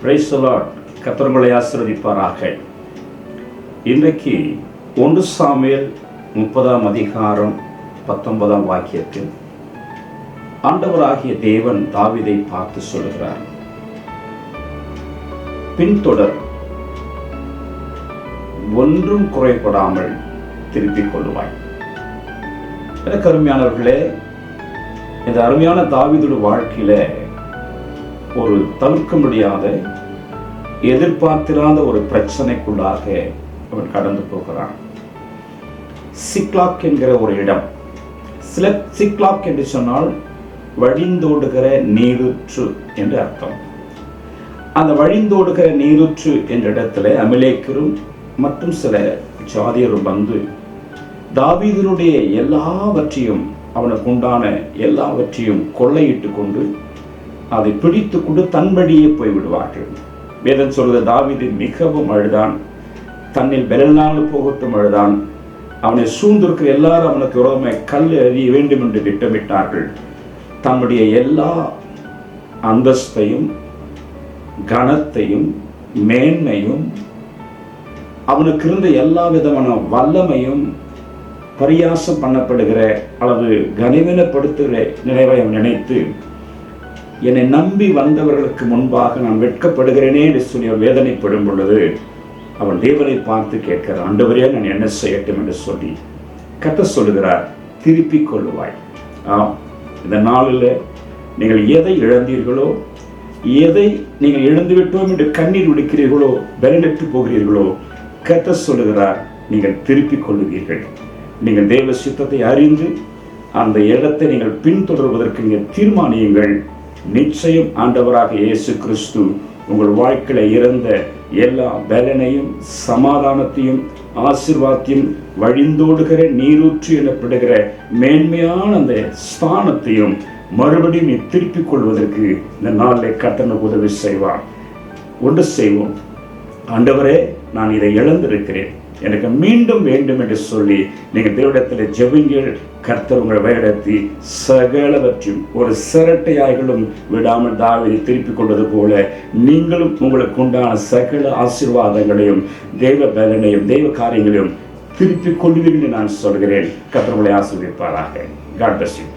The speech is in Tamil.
Praise the Lord. கர்த்தர் உங்களை ஆசீர்வதிப்பாராக. இன்றைக்கு 1 சாமுவேல் 30 அதிகாரம் 19 வாக்கியத்தில் ஆண்டவராகிய தேவன் தாவீதை பார்த்து சொல்கிறார், பின்தொடர், ஒன்றும் குறைபடாமல் திருப்பிக் கொள்ளுவாய். எனக்கு அருமையானவர்களே, இந்த அருமையான தாவீதுடைய வாழ்க்கையில ஒரு தவிர்க்க முடியாத, எதிர்பார்த்திராத ஒரு பிரச்சனைக்குள்ளாக அவன் கடந்து போகிறான். சிக்லாக் என்கிற ஒரு இடம். சிக்லாக் என்று சொன்னால் வழிந்தோடுகிற நீரூற்று என்று அர்த்தம். அந்த வழிந்தோடுகிற நீரூற்று என்ற இடத்துல அமலேக்கரும் மற்றும் சில ஜாதியரும் வந்து தாவீதினுடைய எல்லாவற்றையும், அவனுக்கு உண்டான எல்லாவற்றையும் கொள்ளையிட்டு கொண்டு அதை பிடித்து கொண்டு தன் வழியே போய்விடுவார்கள். வேதம் சொல்வது, தாவீது மிகவும் அழுதான், தன்னில் பெலனால் போகட்டும் அழுதான். அவனை சூழ்ந்திருக்கிற எல்லாரும் அவனுக்கு விரோதமாக கல் எறிய வேண்டும் என்று திட்டமிட்டார்கள். தன்னுடைய எல்லா அந்தஸ்தையும் கனத்தையும் மேன்மையும் அவனுக்கு இருந்த எல்லா விதமான வல்லமையும் பரியாசம் பண்ணப்படுகிற அளவு கனிவீனப்படுத்துகிற நினைவை அவன் நினைத்து, என்னை நம்பி வந்தவர்களுக்கு முன்பாக நான் வெட்கப்படுகிறேனே என்று சொல்லி வேதனைப்படும் பொழுது அவன் தேவனை பார்த்து கேட்கிறார், ஆண்டவரே, நான் என்ன செய்யட்டும் என்று சொல்லி கர்த்தர் சொல்லுகிறார், திருப்பிக் கொள்ளுவாய். இந்த நாளில் நீங்கள் எதை இழந்தீர்களோ, எதை நீங்கள் இழந்து விட்டோம் என்று கண்ணீர் விடுக்கிறீர்களோ, பலனற்று போகிறீர்களோ, கர்த்தர் சொல்லுகிறார், நீங்கள் திருப்பிக் கொள்ளுவீர்கள். நீங்கள் தேவ சித்தத்தை அறிந்து அந்த இடத்தை நீங்கள் பின்தொடர்வதற்கு நீங்கள் தீர்மானியுங்கள். நிச்சயம் ஆண்டவராக இயேசு கிறிஸ்து உங்கள் வாழ்க்கையில இறந்த எல்லா பலனையும் சமாதானத்தையும் ஆசீர்வாதத்தையும் வழிந்தோடுகிற நீரூற்று எனப்படுகிற மேன்மையான அந்த ஸ்தானத்தையும் மறுபடியும் நீ திருப்பிக் கொள்வதற்கு இந்த நாளில் கர்த்தர் உதவி செய்வார். ஒன்று செய்வோம், ஆண்டவரே, நான் இதை இழந்திருக்கிறேன், எனக்கு மீண்டும் வேண்டும் என்று சொல்லி நீங்கள் தேவனிடத்தில் ஜெபிங்கள். கர்த்தர் உங்களை வழிநடத்தி சகலவற்றையும் ஒரு சிரட்டையாய்களும் விடாமல் தாவீதை திருப்பிக் கொண்டது போல நீங்களும் உங்களுக்கு உண்டான சகல ஆசீர்வாதங்களையும் தெய்வ பலனையும் தெய்வ காரியங்களையும் திருப்பிக் கொள்வீர்கள் என்று நான் சொல்கிறேன். கர்த்தர் உங்களை ஆசீர்வதிப்பாராக. God bless you.